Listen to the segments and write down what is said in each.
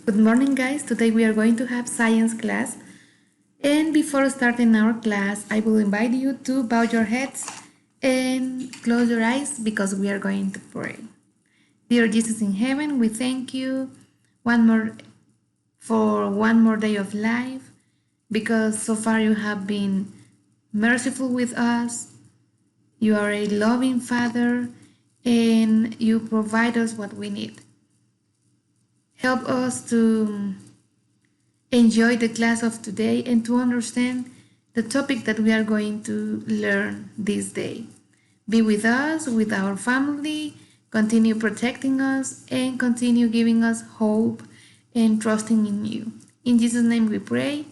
Good morning, guys. Today we are going to have science class. And before starting our class, I will invite you to bow your heads and close your eyes because we are going to pray. Dear Jesus in heaven, we thank you for one more day of life because so far you have been merciful with us. You are a loving Father and you provide us what we need. Help us to enjoy the class of today and to understand the topic that we are going to learn this day. Be with us, with our family, continue protecting us, and continue giving us hope and trusting in you. In Jesus' name we pray,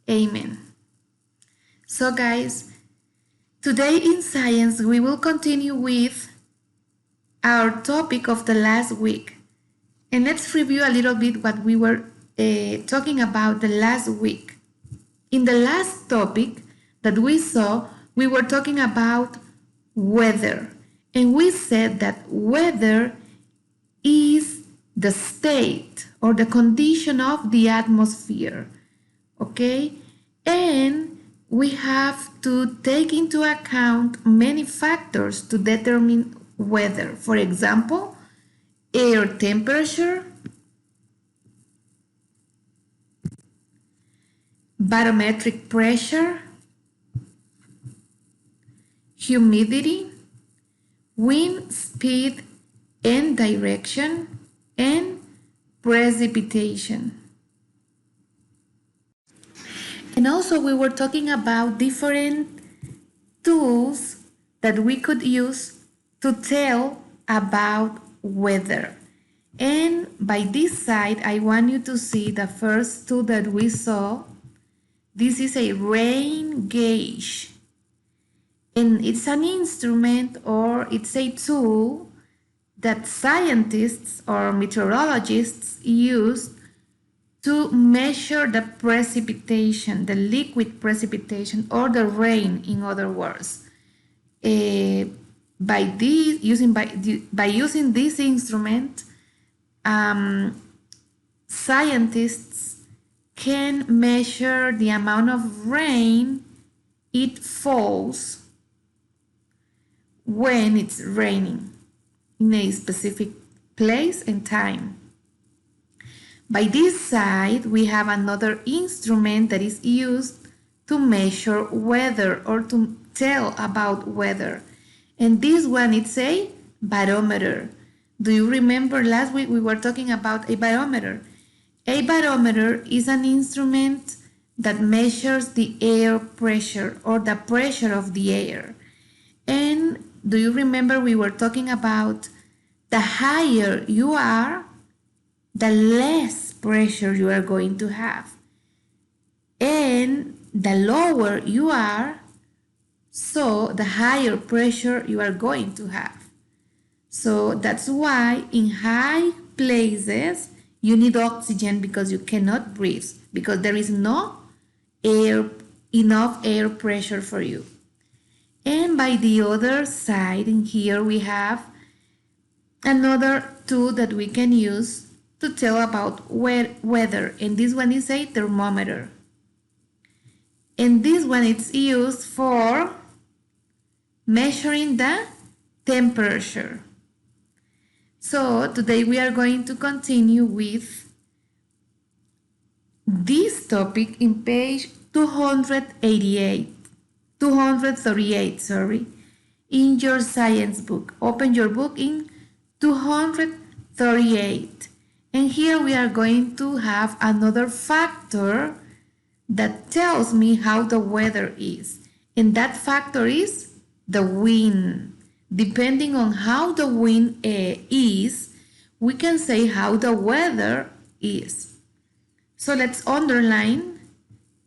amen. So guys, today in science we will continue with our topic of the last week. And let's review a little bit what we were talking about the last week. In the last topic that we saw, we were talking about weather. And we said that weather is the state or the condition of the atmosphere. Okay? And we have to take into account many factors to determine weather. For example, air temperature, barometric pressure, humidity, wind speed and direction, and precipitation. And also we were talking about different tools that we could use to tell about weather. And by this side, I want you to see the first tool that we saw. This is a rain gauge. And it's an instrument or it's a tool that scientists or meteorologists use to measure the precipitation, the liquid precipitation or the rain, in other words. By using this instrument, scientists can measure the amount of rain it falls when it's raining in a specific place and time. By this side, we have another instrument that is used to measure weather or to tell about weather. And this one, it's a barometer. Do you remember last week we were talking about a barometer? A barometer is an instrument that measures the air pressure or the pressure of the air. And do you remember we were talking about the higher you are, the less pressure you are going to have. And the lower you are, so the higher pressure you are going to have. So that's why in high places you need oxygen because you cannot breathe, because there is no enough air pressure for you. And by the other side, in here we have another tool that we can use to tell about weather, and this one is a thermometer. And this one is used for measuring the temperature. So today we are going to continue with this topic in page 238, in your science book. Open your book in 238. And here we are going to have another factor that tells me how the weather is. And that factor is the wind. Depending on how the wind is, we can say how the weather is. So let's underline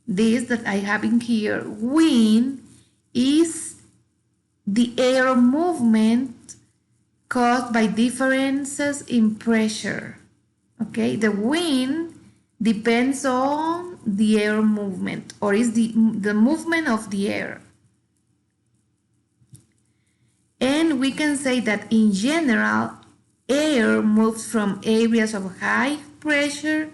this that I have in here. Wind is the air movement caused by differences in pressure. Okay, the wind depends on the air movement, or is the movement of the air. And we can say that in general, air moves from areas of high pressure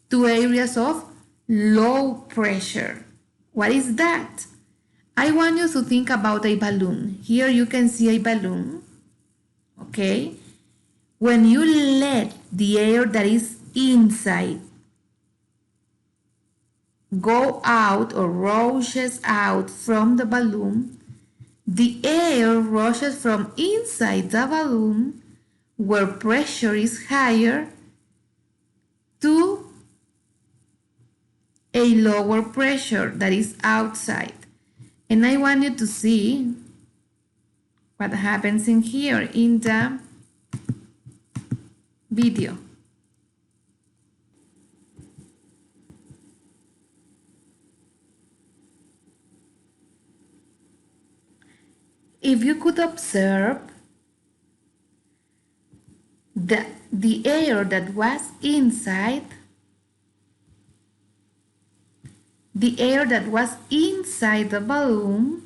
to areas of low pressure. What is that? I want you to think about a balloon. Here you can see a balloon, okay? When you let the air that is inside go out or rushes out from the balloon, the air rushes from inside the balloon where pressure is higher to a lower pressure that is outside. And I want you to see what happens in here in the video. If you could observe the air that was inside, the air that was inside the balloon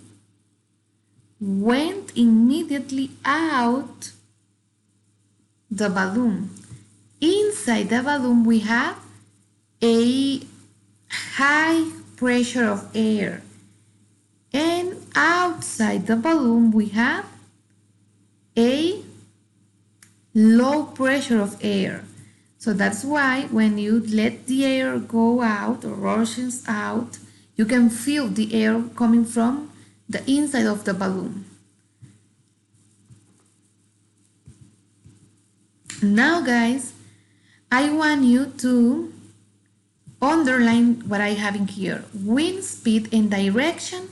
went immediately out the balloon. Inside the balloon we have a high pressure of air, and outside the balloon we have a low pressure of air. So that's why when you let the air go out or rushes out, you can feel the air coming from the inside of the balloon. Now guys, I want you to underline what I have in here. Wind speed and direction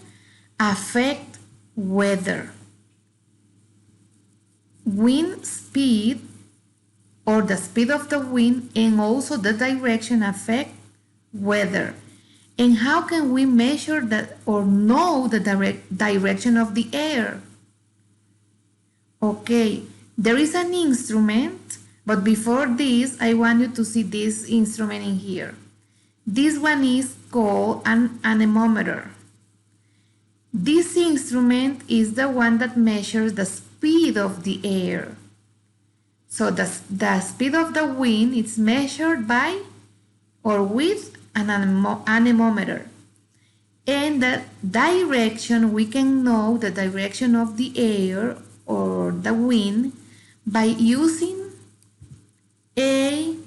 affect weather. Wind speed, or the speed of the wind, and also the direction affect weather. And how can we measure that or know the direction of the air? Okay, there is an instrument, but before this, I want you to see this instrument in here. This one is called an anemometer. This instrument is the one that measures the speed of the air. So the speed of the wind is measured by or with an anemometer. And the direction, we can know the direction of the air or the wind by using an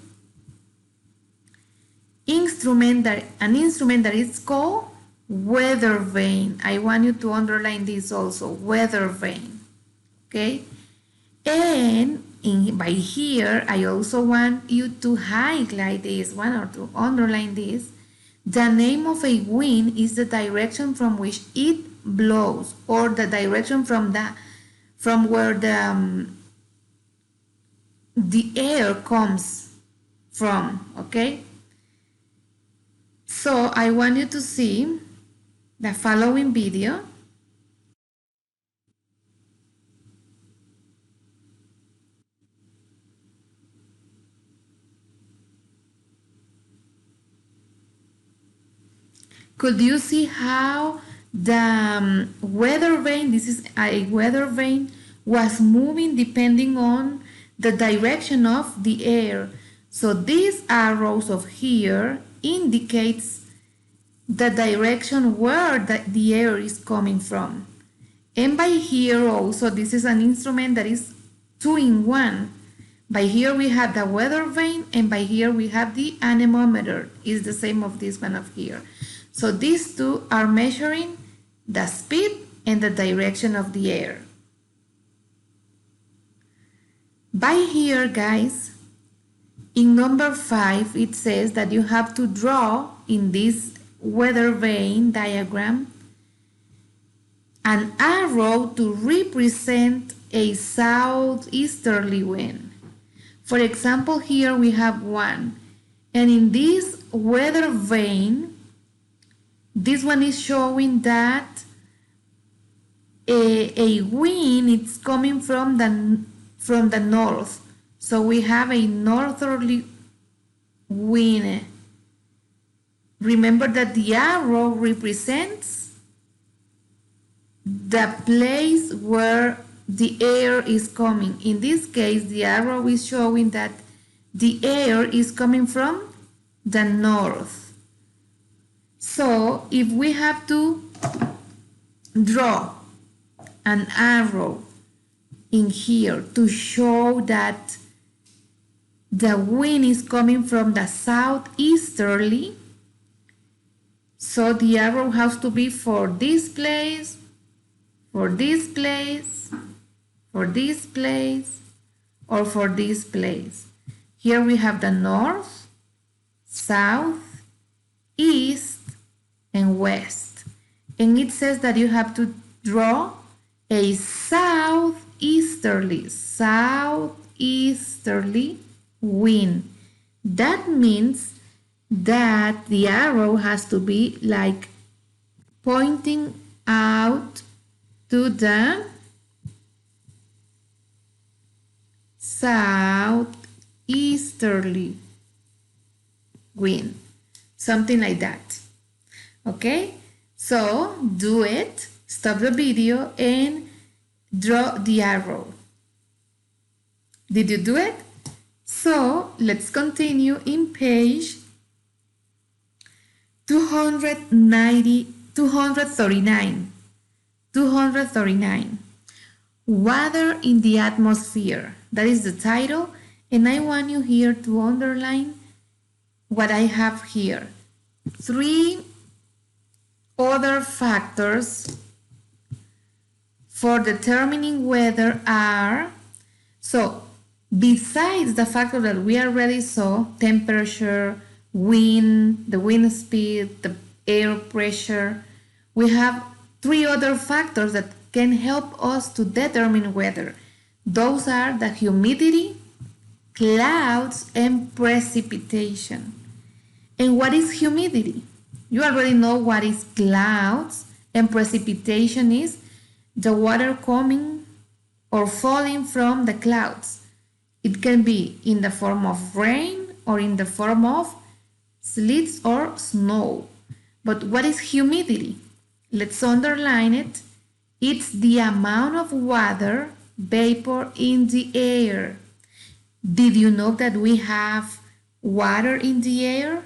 instrument that is called weather vane. I want you to underline this also, weather vane. Okay? And by here, I also want you to highlight this one or to underline this. The name of a wind is the direction from which it blows, or the direction from where the air comes from. Okay? So I want you to see the following video. Could you see how the weather vane, this is a weather vane, was moving depending on the direction of the air? So these arrows of here indicates the direction where the air is coming from. And by here also, this is an instrument that is 2-in-1. By here we have the weather vane, and by here we have the anemometer. It's the same of this one of here. So these two are measuring the speed and the direction of the air. By here, guys, in number 5, it says that you have to draw in this weather vane diagram an arrow to represent a southeasterly wind. For example, here we have one, and in this weather vane, this one is showing that a wind is coming from the north. So we have a northerly wind. Remember that the arrow represents the place where the air is coming. In this case, the arrow is showing that the air is coming from the north. So if we have to draw an arrow in here to show that the wind is coming from the southeasterly, so the arrow has to be for this place, for this place, for this place, or for this place. Here we have the north, south, east, and west. And it says that you have to draw a southeasterly wind. That means that the arrow has to be like pointing out to the southeasterly wind, something like that. Okay, so do it, stop the video and draw the arrow. Did you do it? So let's continue in page 239. Water in the atmosphere. That is the title, and I want you here to underline what I have here. 3 other factors for determining weather are, so besides the factor that we already saw, temperature, wind, the wind speed, the air pressure, we have 3 other factors that can help us to determine weather. Those are the humidity, clouds, and precipitation. And what is humidity? You already know what is clouds, and precipitation is the water coming or falling from the clouds. It can be in the form of rain or in the form of sleets or snow. But what is humidity? Let's underline it. It's the amount of water vapor in the air. Did you know that we have water in the air?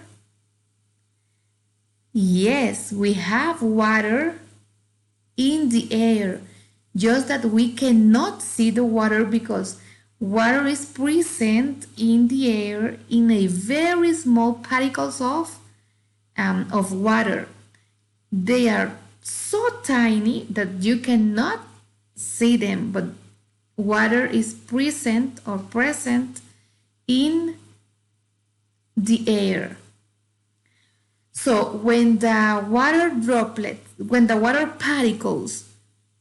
Yes, we have water in the air, just that we cannot see the water because water is present in the air in a very small particles of water. They are so tiny that you cannot see them, but water is present in the air. So when the water particles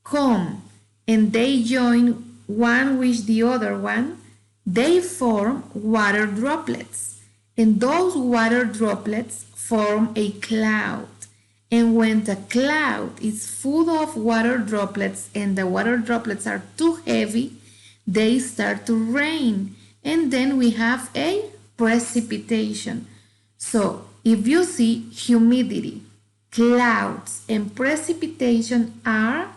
come and they join one with the other one, they form water droplets. And those water droplets form a cloud. And when the cloud is full of water droplets and the water droplets are too heavy, they start to rain. And then we have a precipitation. So if you see humidity, clouds, and precipitation are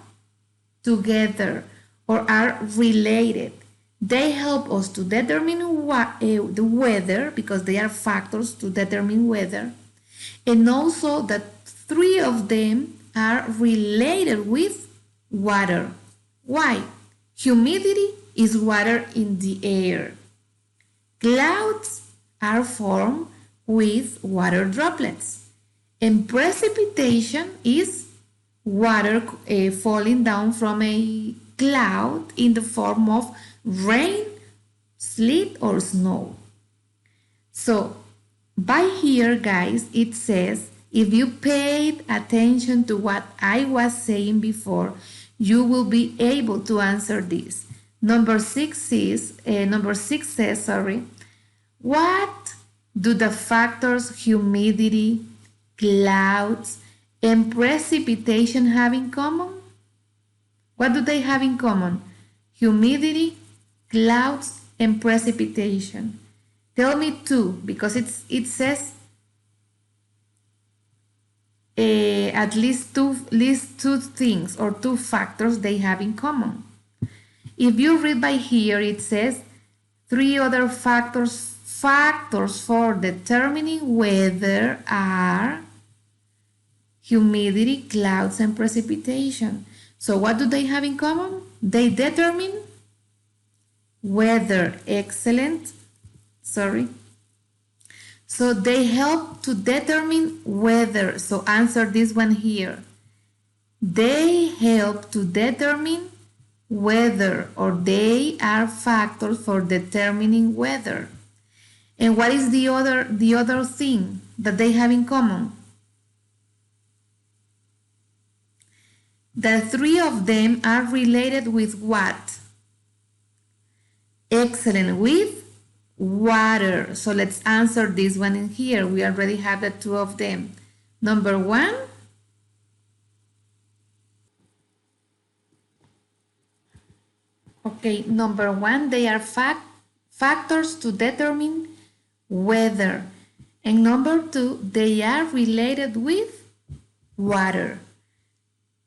together or are related, they help us to determine the weather because they are factors to determine weather. And also that 3 of them are related with water. Why? Humidity is water in the air. Clouds are formed with water droplets. And precipitation is water falling down from a cloud in the form of rain, sleet, or snow. So by here, guys, it says, if you paid attention to what I was saying before, you will be able to answer this. Number 6 says, what do the factors humidity, clouds, and precipitation have in common? What do they have in common? Humidity, clouds, and precipitation. Tell me 2, because it says at least two things or 2 factors they have in common. If you read by here, it says 3 other factors factors for determining weather are humidity, clouds, and precipitation. So what do they have in common? They determine weather. Excellent. Sorry. So they help to determine weather. So answer this one here. They help to determine weather, or they are factors for determining weather. And what is the other thing that they have in common? The three of them are related with what? Excellent, with water. So let's answer this one in here. We already have the two of them. Number one, okay, number one, they are factors to determine weather. And number two, they are related with water.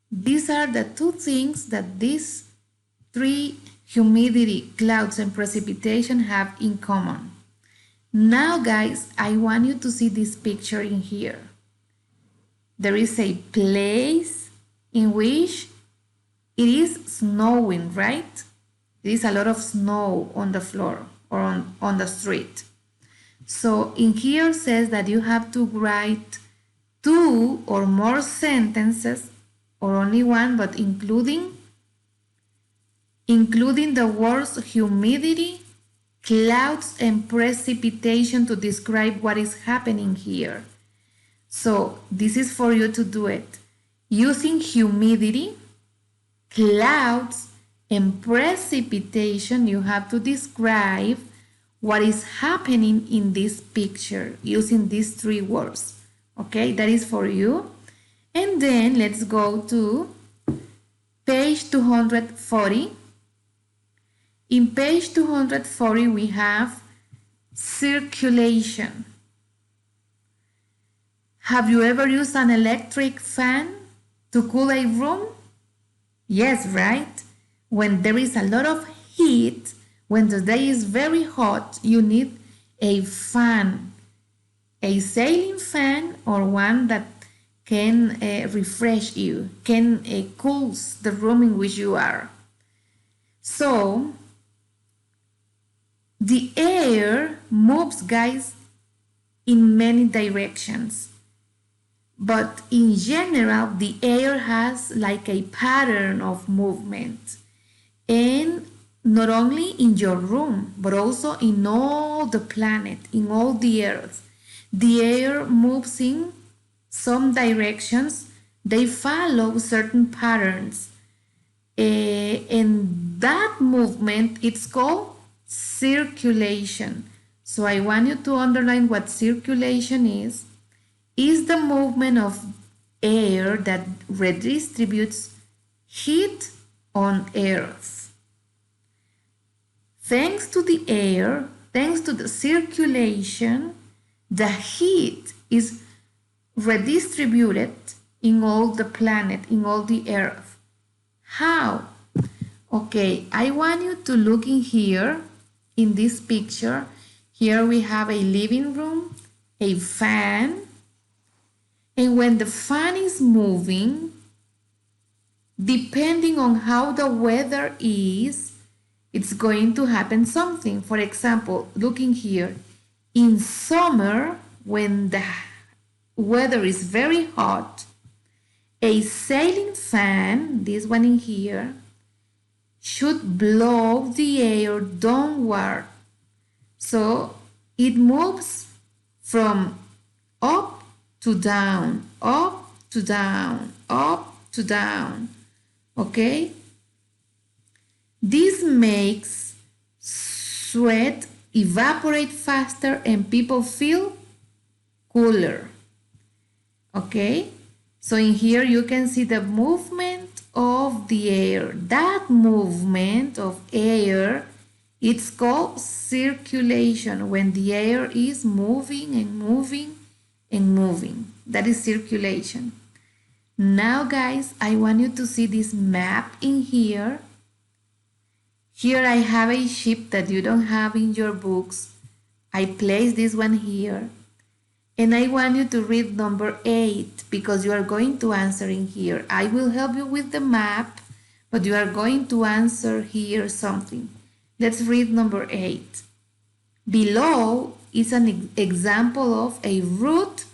These are the two things that these three, humidity, clouds, and precipitation, have in common. Now, guys, I want you to see this picture in here. There is a place in which it is snowing, right? There is a lot of snow on the floor or on the street. So in here says that you have to write 2 or more sentences, or only one, but including the words humidity, clouds, and precipitation to describe what is happening here. So this is for you to do it. Using humidity, clouds, and precipitation, you have to describe what is happening in this picture using these three words. Okay, that is for you. And then let's go to page 240. In page 240, we have circulation. Have you ever used an electric fan to cool a room? Yes, right? When there is a lot of heat, when the day is very hot, you need a fan, a ceiling fan, or one that can refresh you, can cool the room in which you are. So the air moves, guys, in many directions. But in general, the air has like a pattern of movement. And not only in your room, but also in all the planet, in all the earth. The air moves in some directions. They follow certain patterns. And that movement, it's called circulation. So I want you to underline what circulation is the movement of air that redistributes heat on earth. Thanks to the air, thanks to the circulation, the heat is redistributed in all the planet, in all the earth. How? Okay, I want you to look in here, in this picture. Here we have a living room, a fan, and when the fan is moving, depending on how the weather is, it's going to happen something. For example, looking here, in summer, when the weather is very hot, a ceiling fan, this one in here, should blow the air downward. So it moves from up to down, up to down, up to down. Okay? This makes sweat evaporate faster and people feel cooler. Okay? So in here you can see the movement of the air. That movement of air, it's called circulation, when the air is moving and moving and moving. That is circulation. Now, guys, I want you to see this map in here. Here I have a ship that you don't have in your books. I place this one here. And I want you to read number 8 because you are going to answer in here. I will help you with the map, but you are going to answer here something. Let's read number 8. Below is an example of a route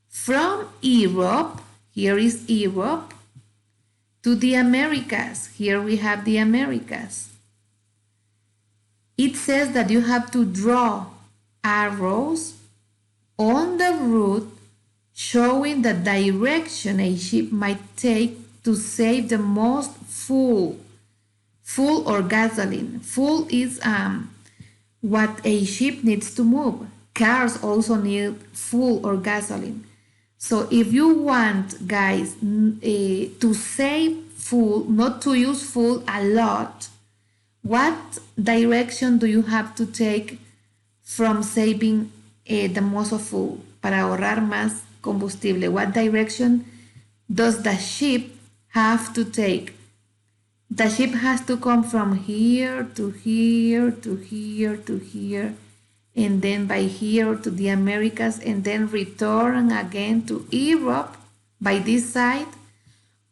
from Europe, here is Europe, to the Americas. Here we have the Americas. It says that you have to draw arrows on the route showing the direction a ship might take to save the most fuel or gasoline. Fuel is what a ship needs to move. Cars also need fuel or gasoline. So if you want, guys, to save fuel, not to use fuel a lot, what direction do you have to take from saving the most of fuel para ahorrar más combustible? What direction does the ship have to take? The ship has to come from here to here to here to here, and then by here to the Americas, and then return again to Europe by this side,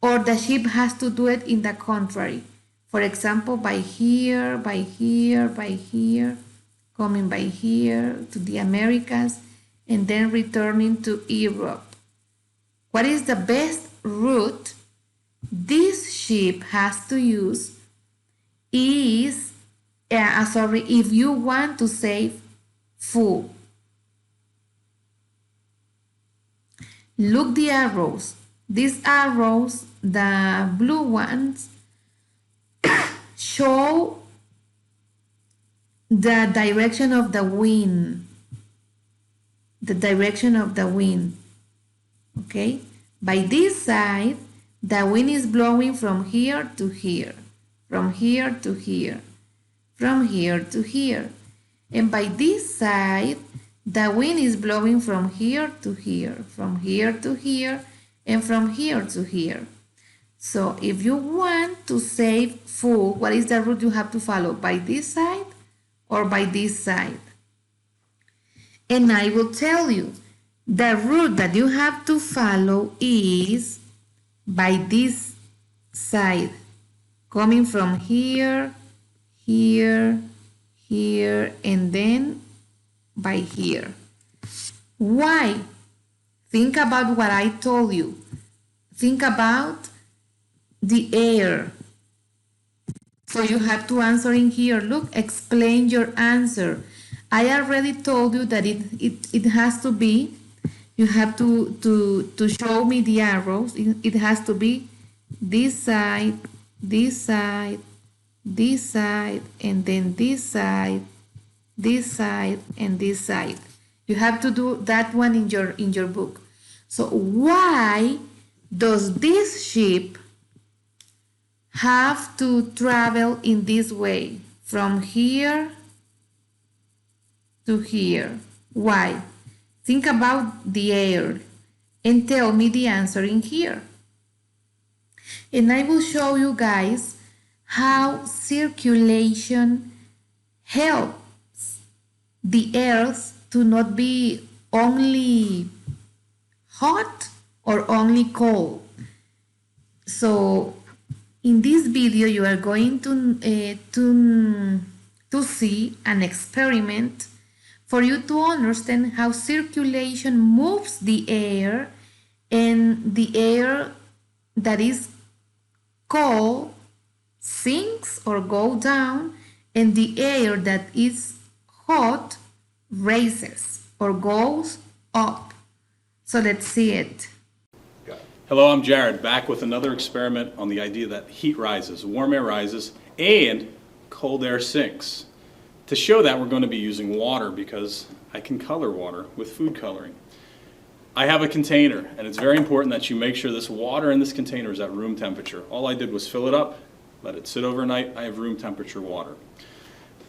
or the ship has to do it in the contrary. For example, by here, by here, by here, coming by here to the Americas, and then returning to Europe. What is the best route this ship has to use is, if you want to save fuel. Look the arrows. These arrows, the blue ones, show the direction of the wind. The direction of the wind. Okay? By this side, the wind is blowing from here to here, from here to here, from here to here. And by this side, the wind is blowing from here to here, from here to here, and from here to here. So if you want to save fuel, what is the route you have to follow? By this side or by this side? And I will tell you, the route that you have to follow is by this side, coming from here, here, here, and then by here. Why? Think about what I told you. Think about the air. So you have to answer in here. Look, explain your answer. I already told you that it has to be, you have to show me the arrows. It has to be this side, this side, this side, and then this side, and this side. You have to do that one in your book. So why does this ship have to travel in this way from here to here? Why? Think about the air and tell me the answer in here. And I will show you guys how circulation helps the earth to not be only hot or only cold. So in this video you are going to see an experiment for you to understand how circulation moves the air, and the air that is cold sinks or go down, and the air that is hot raises or goes up. So let's see it. Hello, I'm Jared, back with another experiment on the idea that heat rises, warm air rises, and cold air sinks. To show that, we're going to be using water because I can color water with food coloring. I have a container, and it's very important that you make sure this water in this container is at room temperature. All I did was fill it up, let it sit overnight. I have room temperature water.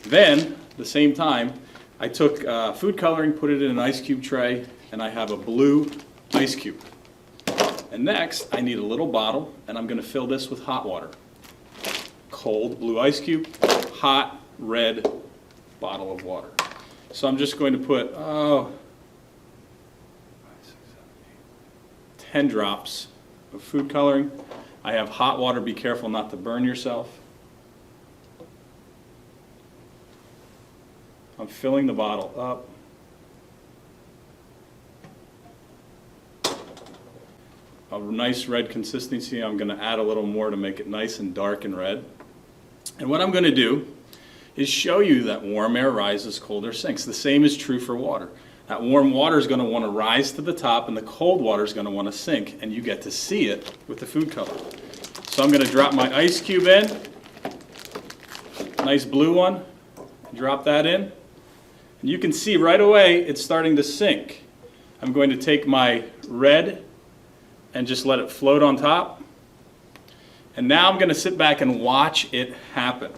Then, at the same time, I took food coloring, put it in an ice cube tray, and I have a blue ice cube. And next, I need a little bottle, and I'm going to fill this with hot water. Cold blue ice cube, hot red bottle of water. So I'm just going to put, 10 drops of food coloring. I have hot water, be careful not to burn yourself. I'm filling the bottle up. A nice red consistency. I'm going to add a little more to make it nice and dark and red. And what I'm going to do is show you that warm air rises, cold air sinks. The same is true for water. That warm water is going to want to rise to the top, and the cold water is going to want to sink, and you get to see it with the food color. So I'm going to drop my ice cube in, nice blue one, drop that in, and you can see right away it's starting to sink. I'm going to take my red and just let it float on top, and now I'm going to sit back and watch it happen.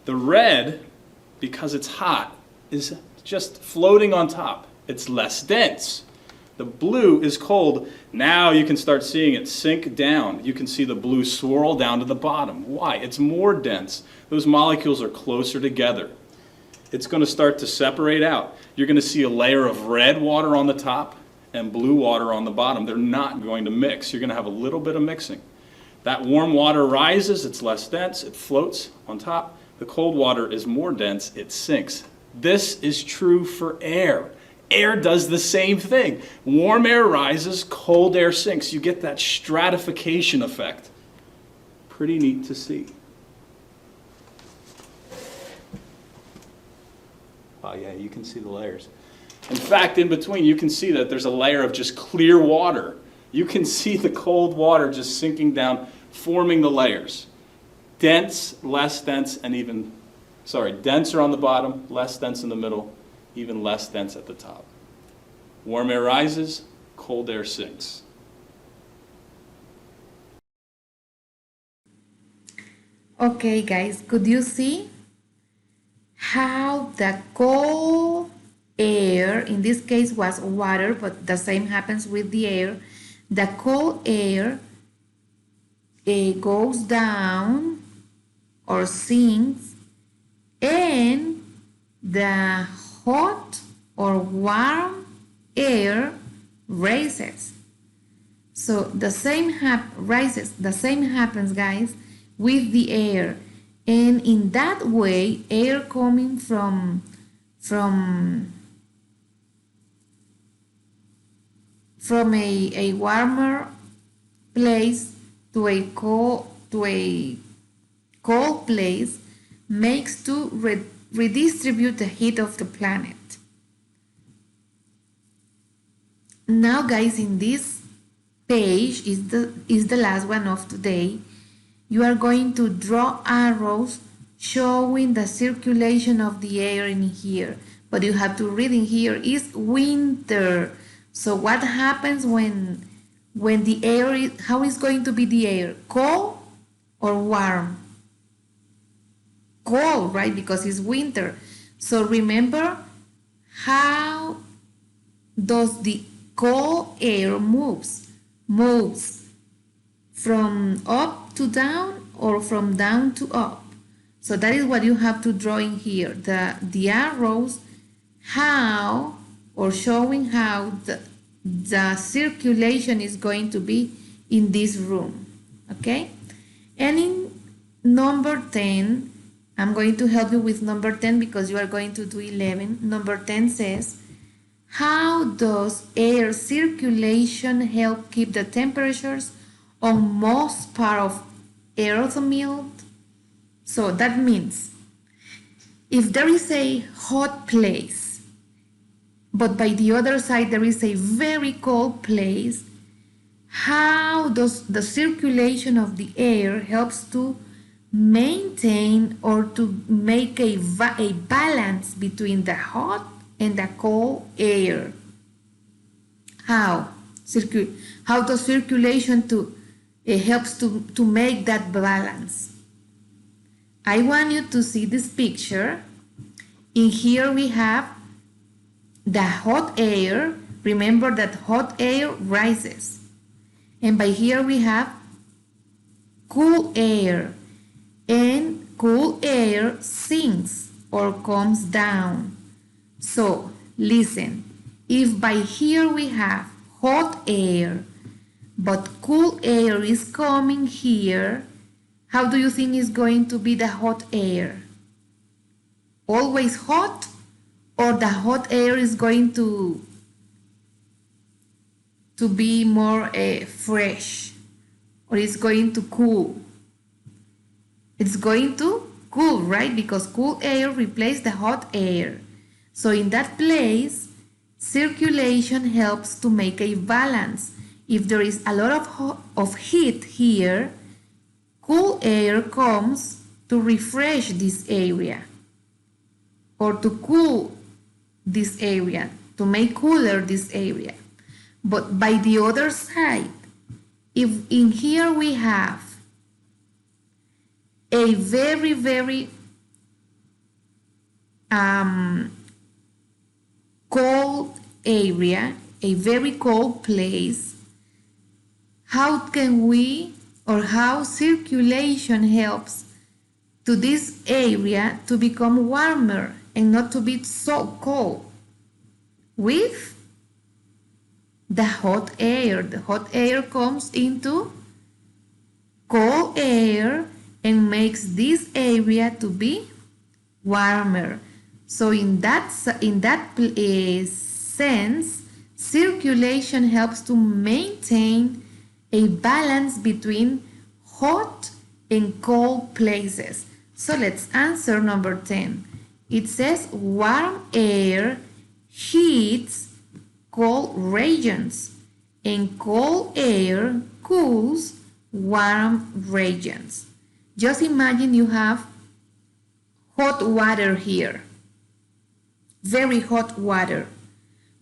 The red, because it's hot, is just floating on top. It's less dense. The blue is cold. Now you can start seeing it sink down. You can see the blue swirl down to the bottom. Why? It's more dense. Those molecules are closer together. It's going to start to separate out. You're going to see a layer of red water on the top and blue water on the bottom. They're not going to mix. You're going to have a little bit of mixing. That warm water rises. It's less dense. It floats on top. The cold water is more dense. It sinks. This is true for air. Air does the same thing. Warm air rises, cold air sinks. You get that stratification effect. Pretty neat to see. Oh yeah, you can see the layers. In fact, in between, you can see that there's a layer of just clear water. You can see the cold water just sinking down, forming the layers. Dense, less dense, and even denser on the bottom, less dense in the middle, even less dense at the top. Warm air rises, cold air sinks. Okay, guys, could you see how the cold air, in this case was water, but the same happens with the air, the cold air goes down or sinks, and the hot or warm air rises. So the same happens, guys, with the air. And in that way, air coming from a warmer place to a cold place makes to redistribute the heat of the planet. Now, guys, in this page is the last one of today. You are going to draw arrows showing the circulation of the air in here. But you have to read in here is winter. So what happens when the air is, how is going to be the air? Cold or warm? Cold, right? Because it's winter. So remember, how does the cold air moves from up to down or from down to up? So that is what you have to draw in here. The arrows, how, or showing how the circulation is going to be in this room. Okay? And in number 10, I'm going to help you with number 10 because you are going to do 11. Number 10 says, how does air circulation help keep the temperatures on most part of Earth mild? So that means if there is a hot place, but by the other side there is a very cold place, how does the circulation of the air helps to maintain or to make a balance between the hot and the cold air? How does circulation helps to make that balance? I want you to see this picture. In here we have the hot air. Remember that hot air rises. And by here we have cool air. And cool air sinks or comes down. So listen, if by here we have hot air, but cool air is coming here, how do you think is going to be the hot air? Always hot, or the hot air is going to be more fresh, or it's going to cool? It's going to cool, right? Because cool air replaces the hot air. So in that place, circulation helps to make a balance. If there is a lot of heat here, cool air comes to refresh this area or to cool this area, to make cooler this area. But by the other side, if in here we have a very, very cold area, a very cold place, how can we, or how circulation helps to this area to become warmer and not to be so cold? With the hot air. The hot air comes into cold air and makes this area to be warmer. So in that sense, circulation helps to maintain a balance between hot and cold places. So let's answer number 10. It says warm air heats cold regions and cold air cools warm regions. Just imagine you have hot water here, very hot water.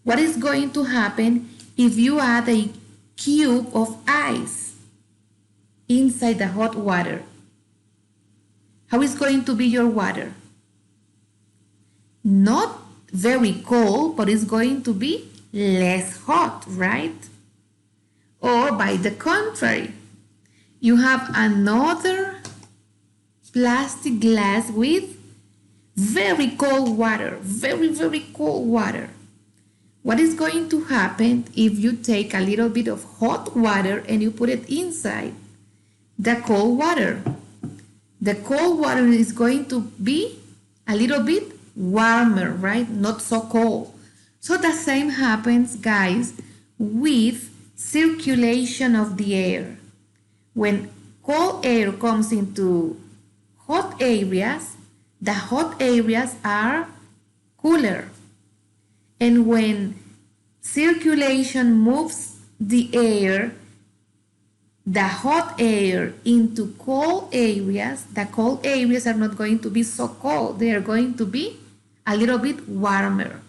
What is going to happen if you add a cube of ice inside the hot water? How is going to be your water? Not very cold, but it's going to be less hot, right? Or by the contrary, you have another plastic glass with very cold water, very, very cold water. What is going to happen if you take a little bit of hot water and you put it inside the cold water? The cold water is going to be a little bit warmer, right? Not so cold. So the same happens, guys, with circulation of the air. When cold air comes into hot areas, the hot areas are cooler. And when circulation moves the air, the hot air into cold areas, the cold areas are not going to be so cold. They are going to be a little bit warmer.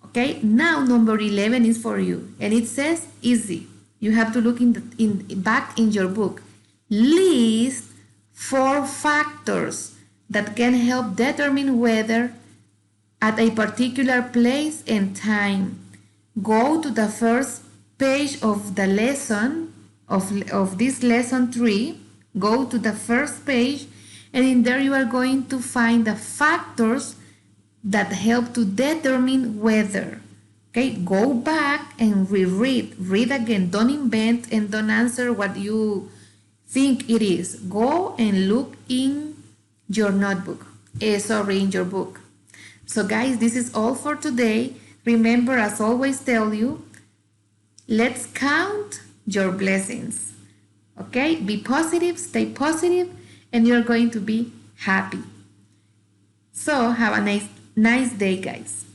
Okay, now number 11 is for you. And it says easy. You have to look back in your book. List 4 factors that can help determine weather at a particular place and time. Go to the first page of the lesson, of this lesson 3. Go to the first page, and in there you are going to find the factors that help to determine weather. Okay, go back and reread. Read again. Don't invent and don't answer what you think it is. Go and look in your notebook. In your book. So guys, this is all for today. Remember, as always tell you, let's count your blessings. Okay, be positive, stay positive, and you're going to be happy. So have a nice day, guys.